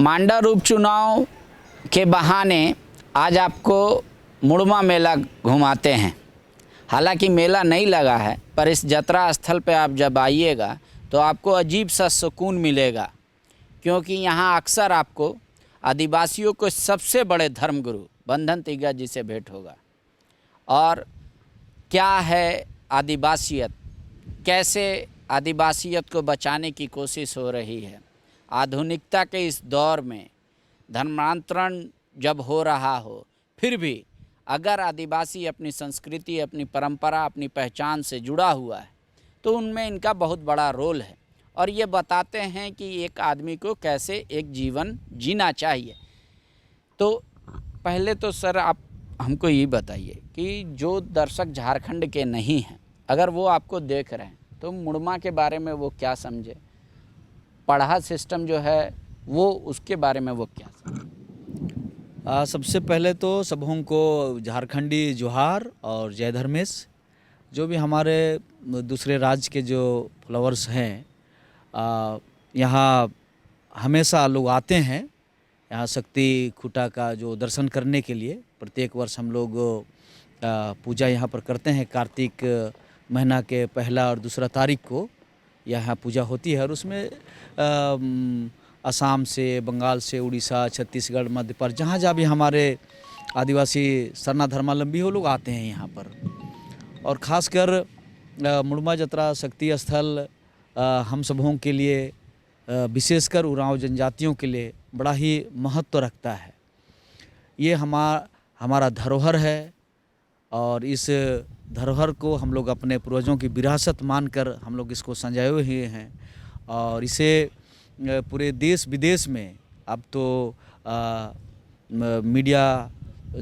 मांडर उपचुनाव के बहाने आज आपको मुड़मा मेला घुमाते हैं। हालांकि मेला नहीं लगा है, पर इस यात्रा स्थल पे आप जब आइएगा तो आपको अजीब सा सुकून मिलेगा, क्योंकि यहाँ अक्सर आपको आदिवासियों के सबसे बड़े धर्मगुरु बंधन तिग्गा जी से भेंट होगा। और क्या है आदिवासियत, कैसे आदिवासियत को बचाने की कोशिश हो रही है। आधुनिकता के इस दौर में धर्मांतरण जब हो रहा हो, फिर भी अगर आदिवासी अपनी संस्कृति, अपनी परंपरा, अपनी पहचान से जुड़ा हुआ है तो उनमें इनका बहुत बड़ा रोल है। और ये बताते हैं कि एक आदमी को कैसे एक जीवन जीना चाहिए। तो पहले तो सर आप हमको ये बताइए कि जो दर्शक झारखंड के नहीं हैं, अगर वो आपको देख रहे हैं तो मुड़मा के बारे में वो क्या समझे, पढ़ा सिस्टम जो है वो उसके बारे में वो क्या समझे। सबसे पहले तो सबों को झारखंडी जोहार और जय धर्मेश। जो भी हमारे दूसरे राज्य के जो फ्लावर्स हैं, यहाँ हमेशा लोग आते हैं। यहाँ शक्ति खूटा का जो दर्शन करने के लिए प्रत्येक वर्ष हम लोग पूजा यहाँ पर करते हैं। कार्तिक महीना के पहला और दूसरा तारीख को यहाँ पूजा होती है। और उसमें असम से, बंगाल से, उड़ीसा, छत्तीसगढ़, मध्य प्रदेश, जहाँ भी हमारे आदिवासी सरना धर्मावलंबी हो लोग आते हैं यहाँ पर। और ख़ासकर मुड़मा जतरा शक्ति स्थल हम सबों के लिए, विशेषकर उरांव जनजातियों के लिए बड़ा ही महत्व रखता है। ये हमारा धरोहर है और इस धरोहर को हम लोग अपने पूर्वजों की विरासत मानकर हम लोग इसको संजाए हुए हैं। और इसे पूरे देश विदेश में अब तो मीडिया,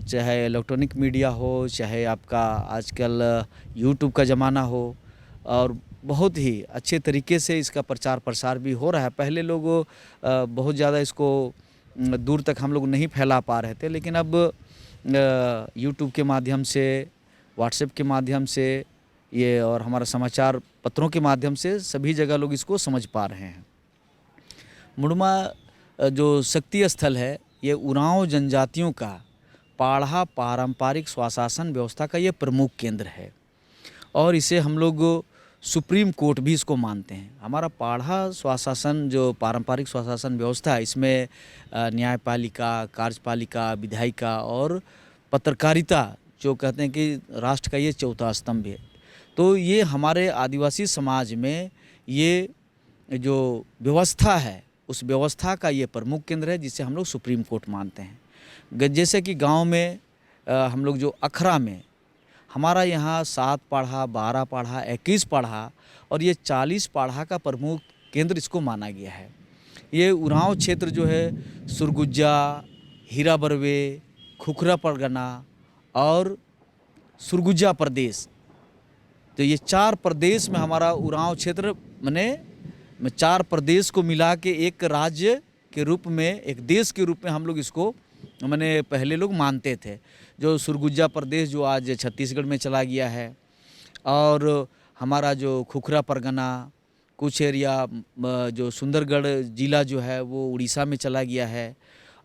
चाहे इलेक्ट्रॉनिक मीडिया हो, चाहे आपका आजकल यूट्यूब का ज़माना हो, और बहुत ही अच्छे तरीके से इसका प्रचार प्रसार भी हो रहा है। पहले लोग बहुत ज़्यादा इसको दूर तक हम लोग नहीं फैला पा रहे थे, लेकिन अब यूट्यूब के माध्यम से, व्हाट्सएप के माध्यम से, ये और हमारा समाचार पत्रों के माध्यम से सभी जगह लोग इसको समझ पा रहे हैं। मुड़मा जो शक्ति स्थल है, ये उरांव जनजातियों का पाढ़ा पारंपरिक स्वशासन व्यवस्था का ये प्रमुख केंद्र है। और इसे हम लोग सुप्रीम कोर्ट भी इसको मानते हैं। हमारा पाढ़ा स्वशासन जो पारंपरिक स्वशासन व्यवस्था है, इसमें न्यायपालिका, कार्यपालिका, विधायिका और पत्रकारिता, जो कहते हैं कि राष्ट्र का ये चौथा स्तंभ है। तो ये हमारे आदिवासी समाज में ये जो व्यवस्था है, उस व्यवस्था का ये प्रमुख केंद्र है, जिसे हम लोग सुप्रीम कोर्ट मानते हैं। जैसे कि गांव में हम लोग जो अखरा में, हमारा यहाँ 7 पाढ़ा, 12 पाढ़ा, 21 पाढ़ा और ये 40 पाढ़ा का प्रमुख केंद्र इसको माना गया है। ये उरांव क्षेत्र जो है सुरगुजा, हीरा बरवे, खुखरा परगना और सुरगुजा प्रदेश, तो ये 4 प्रदेश में हमारा उरांव क्षेत्र, माने 4 प्रदेश को मिला के एक राज्य के रूप में, एक देश के रूप में हम लोग इसको मैंने पहले लोग मानते थे। जो सुरगुजा प्रदेश जो आज छत्तीसगढ़ में चला गया है, और हमारा जो खुखरा परगना, कुछ एरिया जो सुंदरगढ़ जिला जो है वो उड़ीसा में चला गया है।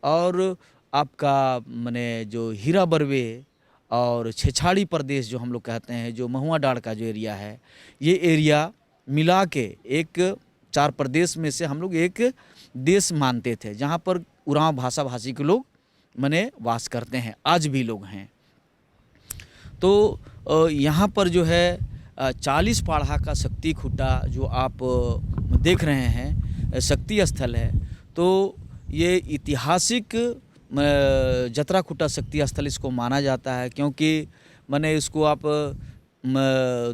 और आपका मैंने जो हीरा बरवे और छेछाड़ी प्रदेश जो हम लोग कहते हैं, जो महुआ डाड़ का जो एरिया है, ये एरिया मिला के एक 4 प्रदेश में से हम लोग एक देश मानते थे, जहाँ पर उरांव भाषा भाषी के लोग मने वास करते हैं, आज भी लोग हैं। तो यहाँ पर जो है 40 पाढ़ा का शक्ति खूटा जो आप देख रहे हैं, शक्ति स्थल है। तो ये ऐतिहासिक जतरा खूटा शक्ति स्थल इसको माना जाता है, क्योंकि मैंने इसको आप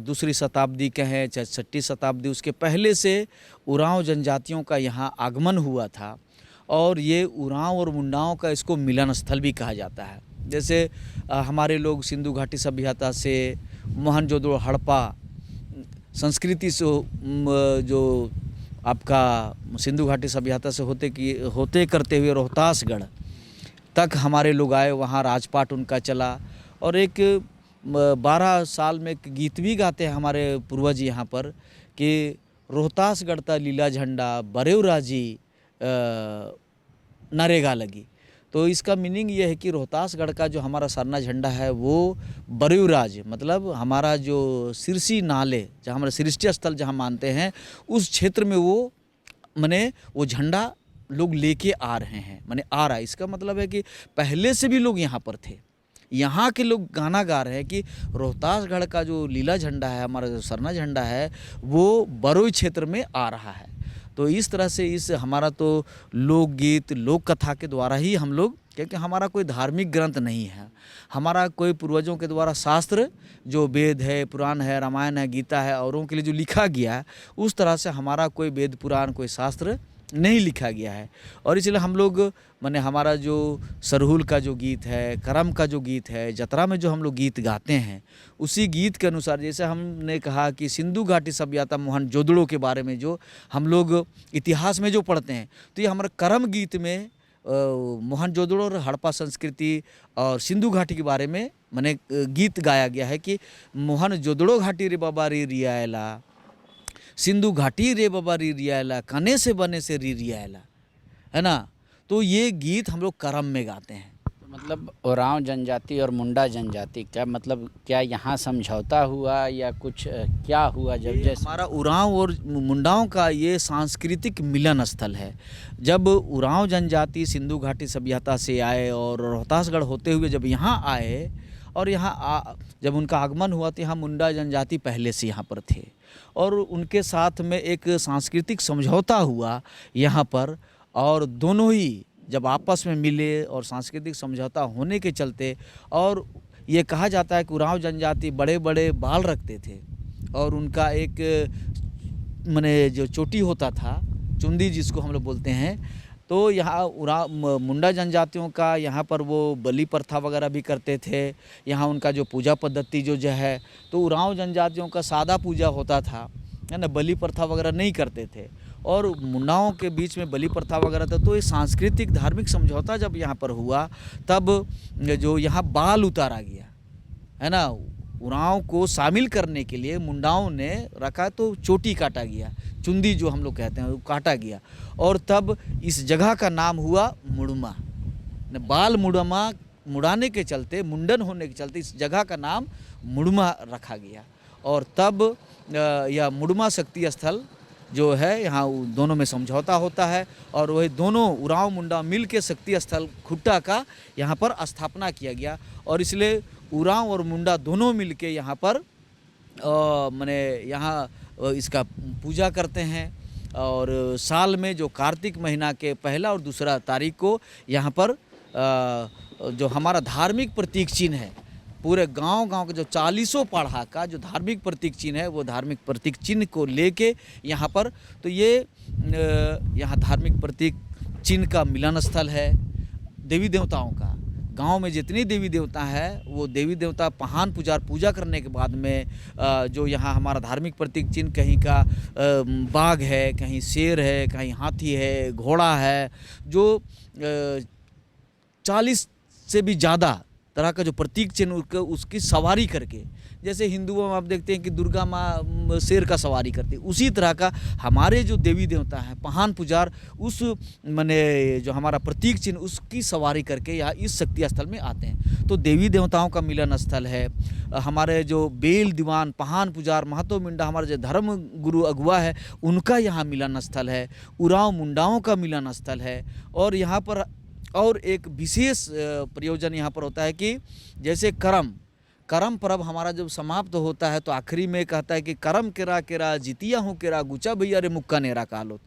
दूसरी शताब्दी कहें चाहे 6वीं शताब्दी, उसके पहले से उरांव जनजातियों का यहाँ आगमन हुआ था। और ये उरांव और मुंडाओं का इसको मिलन स्थल भी कहा जाता है। जैसे हमारे लोग सिंधु घाटी सभ्यता से, मोहनजोदड़ो हड़प्पा संस्कृति से, जो आपका सिंधु घाटी सभ्यता से होते करते हुए रोहतासगढ़ तक हमारे लोग आए, वहाँ राजपाट उनका चला। और एक 12 साल में एक गीत भी गाते हैं हमारे पूर्वज यहाँ पर कि रोहतासगढ़ ता लीला झंडा बरेवराजी नरेगा लगी। तो इसका मीनिंग ये है कि रोहतासगढ़ का जो हमारा सरना झंडा है वो बरूराज मतलब हमारा जो सिरसी नाले जहाँ हमारा सृष्टि स्थल जहाँ मानते हैं उस क्षेत्र में वो माने वो झंडा लोग लेके आ रहे हैं, माने आ रहा है। इसका मतलब है कि पहले से भी लोग यहाँ पर थे, यहाँ के लोग गाना गा रहे हैं कि रोहतासगढ़ का जो लीला झंडा है, हमारा जो सरना झंडा है वो बरोई क्षेत्र में आ रहा है। तो इस तरह से इस हमारा तो लोकगीत लोक कथा के द्वारा ही हम लोग, क्योंकि हमारा कोई धार्मिक ग्रंथ नहीं है, हमारा कोई पूर्वजों के द्वारा शास्त्र जो वेद है, पुराण है, रामायण है, गीता है, औरों के लिए जो लिखा गया है उस तरह से हमारा कोई वेद पुराण कोई शास्त्र नहीं लिखा गया है। और इसलिए हम लोग माने हमारा जो सरहुल का जो गीत है, करम का जो गीत है, जतरा में जो हम लोग गीत गाते हैं उसी गीत के अनुसार, जैसे हमने कहा कि सिंधु घाटी सभ्यता मोहनजोदड़ो के बारे में जो हम लोग इतिहास में जो पढ़ते हैं तो ये हमारा करम गीत में मोहनजोदड़ो और हड़प्पा संस्कृति और सिंधु घाटी के बारे में माने गीत गाया गया है कि मोहनजोदड़ो घाटी रे बाबा री रियायला, सिंधु घाटी रे बाबा री रियायला, कने से बने से री रियायला, है ना। तो ये गीत हम लोग करम में गाते हैं। तो मतलब उरांव जनजाति और मुंडा जनजाति क्या मतलब क्या यहाँ समझौता हुआ या कुछ क्या हुआ जब जैसे हमारा उरांव और मुंडाओं का ये सांस्कृतिक मिलन स्थल है। जब उरांव जनजाति सिंधु घाटी सभ्यता से आए और रोहतासगढ़ होते हुए जब यहाँ आए और यहाँ जब उनका आगमन हुआ तो यहाँ मुंडा जनजाति पहले से यहाँ पर थे और उनके साथ में एक सांस्कृतिक समझौता हुआ यहाँ पर, और दोनों ही जब आपस में मिले और सांस्कृतिक समझौता होने के चलते, और ये कहा जाता है कि उरांव जनजाति बड़े बड़े बाल रखते थे और उनका एक माने जो चोटी होता था, चुंदी जिसको हम लोग बोलते हैं, तो यहाँ मुंडा जनजातियों का यहाँ पर वो बलि प्रथा वगैरह भी करते थे। यहाँ उनका जो पूजा पद्धति जो है तो उरांव जनजातियों का सादा पूजा होता था, है ना, बलि प्रथा वगैरह नहीं करते थे और मुंडाओं के बीच में बलि प्रथा वगैरह था। तो ये सांस्कृतिक धार्मिक समझौता जब यहाँ पर हुआ तब जो यहाँ बाल उतारा गया, है ना, उरांव को शामिल करने के लिए मुंडाओं ने रखा तो चोटी काटा गया, चुंदी जो हम लोग कहते हैं वो काटा गया और तब इस जगह का नाम हुआ मुड़मा। बाल मुड़मा मुड़ाने के चलते, मुंडन होने के चलते इस जगह का नाम मुड़मा रखा गया और तब यह मुड़मा शक्ति स्थल जो है यहाँ दोनों में समझौता होता है और वही दोनों उरांव मुंडा मिल के शक्ति स्थल खुट्टा का यहाँ पर स्थापना किया गया और इसलिए उरांव और मुंडा दोनों मिल के यहाँ पर माने यहाँ इसका पूजा करते हैं और साल में जो कार्तिक महीना के पहला और दूसरा तारीख को यहाँ पर जो हमारा धार्मिक प्रतीक चिन्ह है, पूरे गांव-गांव के जो 40 पाढ़ा का जो धार्मिक प्रतीक चिन्ह है वो धार्मिक प्रतीक चिन्ह को लेके यहाँ पर, तो ये यहाँ धार्मिक प्रतीक चिन्ह का मिलन स्थल है। देवी देवताओं का गांव में जितनी देवी देवता है वो देवी देवता पहान पूजा करने के बाद में जो यहाँ हमारा धार्मिक प्रतीक चिन्ह कहीं का बाघ है, कहीं शेर है, कहीं हाथी है, घोड़ा है, जो 40 से भी ज़्यादा तरह का जो प्रतीक चिन्ह उसकी सवारी करके, जैसे हिंदुओं में आप देखते हैं कि दुर्गा माँ शेर का सवारी करती है, उसी तरह का हमारे जो देवी देवता हैं पहान पुजार उस माने जो हमारा प्रतीक चिन्ह उसकी सवारी करके यहाँ इस शक्ति स्थल में आते हैं। तो देवी देवताओं का मिलन स्थल है। हमारे जो बेल दीवान पहान पुजार महतो मिंडा हमारे जो धर्म गुरु अगुआ है उनका यहाँ मिलन स्थल है। उरांव मुंडाओं का मिलन स्थल है और यहाँ पर और एक विशेष प्रयोजन यहाँ पर होता है कि जैसे करम पर्व हमारा जब समाप्त होता है तो आखिरी में कहता है कि करम केरा केरा जितिया हूँ केरा गुचा भैया रे मुक्का नेरा कालो।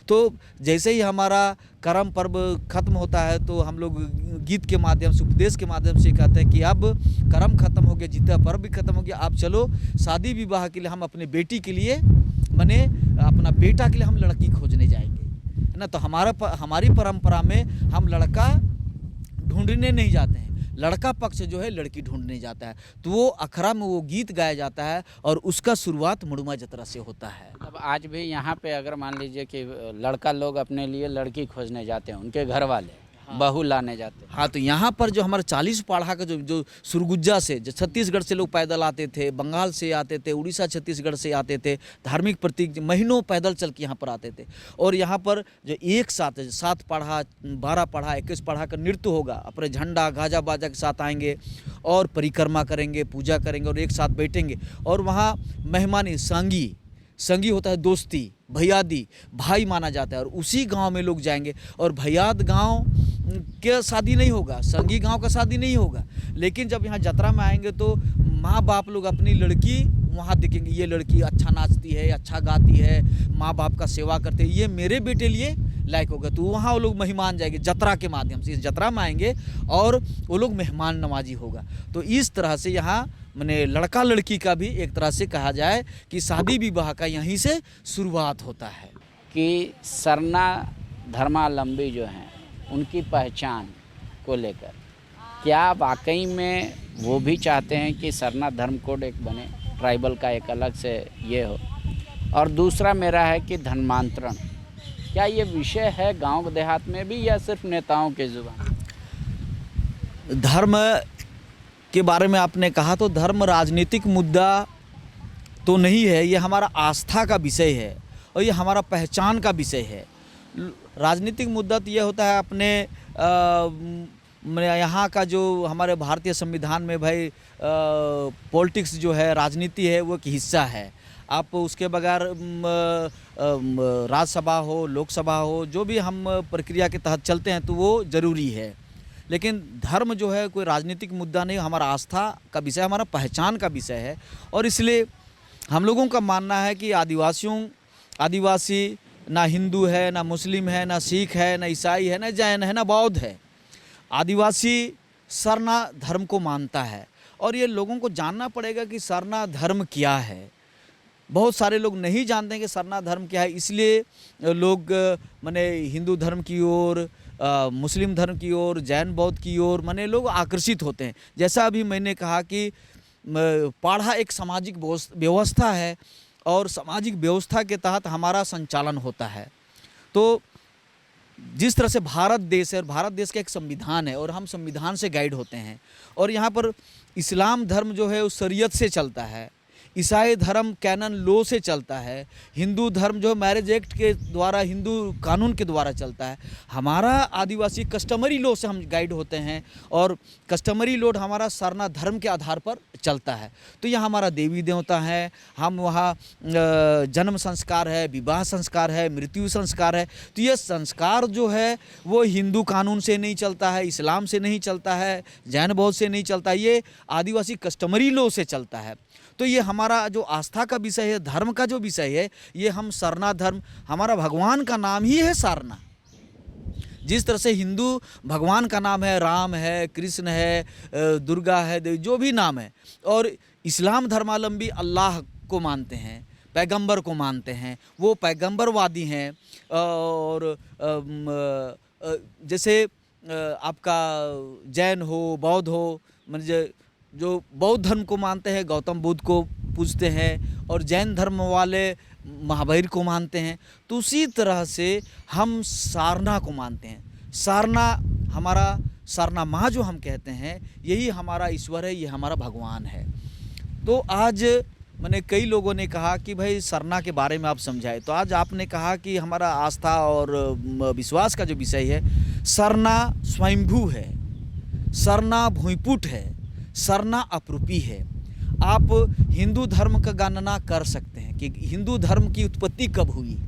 तो जैसे ही हमारा करम पर्व खत्म होता है तो हम लोग गीत के माध्यम से उपदेश के माध्यम से कहते हैं कि अब करम खत्म हो गया, जितिया पर्व भी खत्म हो गया, अब चलो शादी विवाह के लिए हम अपने बेटी के लिए माने अपना बेटा के लिए हम लड़की खोजने जाएंगे, है ना। तो हमारी परंपरा में हम लड़का ढूंढने नहीं जाते हैं, लड़का पक्ष जो है लड़की ढूंढने जाता है। तो वो अखड़ा में वो गीत गाया जाता है और उसका शुरुआत मुड़मा जतरा से होता है। अब आज भी यहाँ पे अगर मान लीजिए कि लड़का लोग अपने लिए लड़की खोजने जाते हैं, उनके घर वाले बहू लाने जाते। हाँ, तो यहाँ पर जो हमारे 40 पाढ़ा का जो सुरगुज्जा से, जो छत्तीसगढ़ से लोग पैदल आते थे, बंगाल से आते थे, उड़ीसा छत्तीसगढ़ से आते थे, धार्मिक प्रतीक महीनों पैदल चल के यहाँ पर आते थे। और यहाँ पर जो एक साथ 7 पाढ़ा, 12 पाढ़ा, 21 पाढ़ा का नृत्य होगा, अपने झंडा गाजा बाजा के साथ आएंगे और परिक्रमा करेंगे, पूजा करेंगे और एक साथ बैठेंगे। और वहाँ मेहमानी, संगी होता है दोस्ती, भैयादी, भाई माना जाता है। और उसी गांव में लोग जाएंगे और भैयाद गांव के शादी नहीं होगा, संगी गांव का शादी नहीं होगा, लेकिन जब यहाँ जतरा में आएंगे तो माँ बाप लोग अपनी लड़की वहाँ देखेंगे, ये लड़की अच्छा नाचती है, अच्छा गाती है, माँ बाप का सेवा करते हैं, ये मेरे बेटे लिए लायक होगा। तो वहाँ वो लोग मेहमान जाएंगे जतरा के माध्यम से, इस जतरा में आएंगे और वो लोग मेहमान नवाजी होगा। तो इस तरह से यहाँ मैंने लड़का लड़की का भी एक तरह से कहा जाए कि शादी विवाह का यहीं से शुरुआत होता है। कि सरना धर्मावलंबी जो हैं उनकी पहचान को लेकर क्या वाकई में वो भी चाहते हैं कि सरना धर्म कोड एक बने, ट्राइबल का एक अलग से ये हो? और दूसरा मेरा है कि धर्मांतरण, क्या ये विषय है गांव देहात में भी या सिर्फ नेताओं के जुबान? धर्म के बारे में आपने कहा तो धर्म राजनीतिक मुद्दा तो नहीं है, ये हमारा आस्था का विषय है और ये हमारा पहचान का विषय है। राजनीतिक मुद्दा तो ये होता है अपने यहाँ का जो हमारे भारतीय संविधान में भाई पॉलिटिक्स जो है, राजनीति है, वो एक हिस्सा है। आप उसके बगैर राज्यसभा हो, लोकसभा हो, जो भी हम प्रक्रिया के तहत चलते हैं तो वो ज़रूरी है। लेकिन धर्म जो है कोई राजनीतिक मुद्दा नहीं, हमारा आस्था का विषय, हमारा पहचान का विषय है। और इसलिए हम लोगों का मानना है कि आदिवासी ना हिंदू है, ना मुस्लिम है, ना सिख है, ना ईसाई है, ना जैन है, ना बौद्ध है। आदिवासी सरना धर्म को मानता है और ये लोगों को जानना पड़ेगा कि सरना धर्म क्या है। बहुत सारे लोग नहीं जानते कि सरना धर्म क्या है, इसलिए लोग माने हिंदू धर्म की ओर, मुस्लिम धर्म की ओर, जैन बौद्ध की ओर माने लोग आकर्षित होते हैं। जैसा अभी मैंने कहा कि पाढ़ा एक सामाजिक व्यवस्था है और सामाजिक व्यवस्था के तहत हमारा संचालन होता है। तो जिस तरह से भारत देश है और भारत देश का एक संविधान है और हम संविधान से गाइड होते हैं, और यहाँ पर इस्लाम धर्म जो है उस शरीयत से चलता है, ईसाई धर्म कैनन लॉ से चलता है, हिंदू धर्म जो मैरिज एक्ट के द्वारा, हिंदू कानून के द्वारा चलता है। हमारा आदिवासी कस्टमरी लॉ से हम गाइड होते हैं और कस्टमरी लॉ हमारा सरना धर्म के आधार पर चलता है। तो यहाँ हमारा देवी देवता है, हम वहाँ जन्म संस्कार है, विवाह संस्कार है, मृत्यु संस्कार है। तो ये संस्कार जो है वो हिंदू कानून से नहीं चलता है, इस्लाम से नहीं चलता है, जैन बौद्ध से नहीं चलता, ये आदिवासी कस्टमरी लॉ से चलता है। तो ये हमारा जो आस्था का विषय है, धर्म का जो विषय है, ये हम सरना धर्म, हमारा भगवान का नाम ही है सरना। जिस तरह से हिंदू भगवान का नाम है राम है, कृष्ण है, दुर्गा है, देवी, जो भी नाम है, और इस्लाम धर्मावलंबी अल्लाह को मानते हैं, पैगंबर को मानते हैं, वो पैगंबरवादी हैं। और जैसे आपका जैन हो, बौद्ध हो, मतलब जो बौद्ध धर्म को मानते हैं गौतम बुद्ध को पूजते हैं, और जैन धर्म वाले महावीर को मानते हैं। तो उसी तरह से हम सारना को मानते हैं। सारना हमारा, सारना माँ जो हम कहते हैं, यही हमारा ईश्वर है, ये हमारा भगवान है। तो आज मैंने कई लोगों ने कहा कि भाई सरना के बारे में आप समझाए, तो आज आपने कहा कि हमारा आस्था और विश्वास का जो विषय है, सरना स्वयंभू है, सरना भूमिपुट है, सरना अपरूपी है। आप हिंदू धर्म का गणना कर सकते हैं कि हिंदू धर्म की उत्पत्ति कब हुई,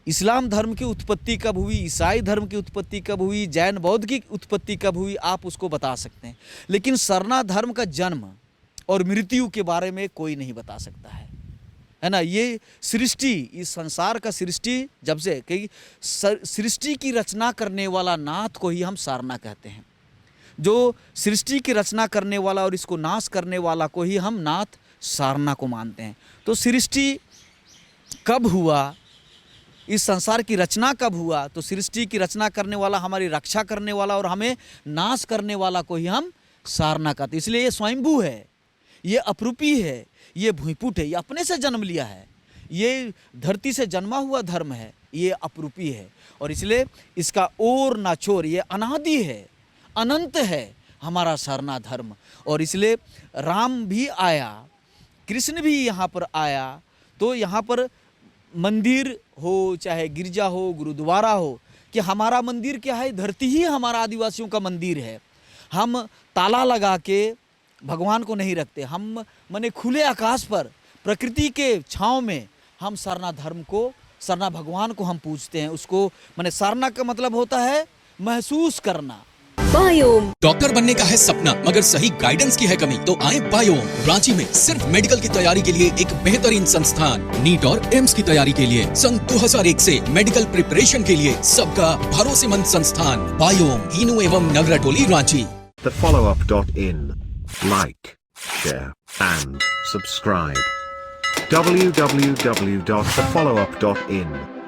इस्लाम धर्म की उत्पत्ति कब हुई, ईसाई धर्म की उत्पत्ति कब हुई, जैन बौद्ध की उत्पत्ति कब हुई, आप उसको बता सकते हैं। लेकिन सरना धर्म का जन्म और मृत्यु के बारे में कोई नहीं बता सकता है ना। ये सृष्टि, इस संसार का सृष्टि जब से, कि सृष्टि की रचना करने वाला नाथ को ही हम सारना कहते हैं। जो सृष्टि की रचना करने वाला और इसको नाश करने वाला को ही हम नाथ सारना को मानते हैं। तो सृष्टि कब हुआ, इस संसार की रचना कब हुआ, तो सृष्टि की रचना करने वाला, हमारी रक्षा करने वाला और हमें नाश करने वाला को ही हम सारना कहते हैं। इसलिए ये स्वयंभू है, ये अपरूपी है, ये भूमिपुट है, ये अपने से जन्म लिया है, ये धरती से जन्मा हुआ धर्म है, ये अपरूपी है और इसलिए इसका ओर ना छोर, ये अनादि है, अनंत है हमारा सरना धर्म। और इसलिए राम भी आया, कृष्ण भी यहाँ पर आया, तो यहाँ पर मंदिर हो चाहे गिरजा हो, गुरुद्वारा हो, कि हमारा मंदिर क्या है, धरती ही हमारा आदिवासियों का मंदिर है। हम ताला लगा के भगवान को नहीं रखते, हम माने खुले आकाश पर प्रकृति के छांव में हम सरना धर्म को, सरना भगवान को हम पूजते हैं। उसको माने सरना का मतलब होता है महसूस करना। बायोम डॉक्टर बनने का है सपना मगर सही गाइडेंस की है कमी, तो आए बायोम। रांची में सिर्फ मेडिकल की तैयारी के लिए एक बेहतरीन संस्थान, नीट और एम्स की तैयारी के लिए सन 2001 से मेडिकल प्रिपरेशन के लिए सबका भरोसेमंद संस्थान बायोम, इनू एवं नगराटोली, Ranchi. thefollowup.in. Like, share, and subscribe. www.thefollowup.in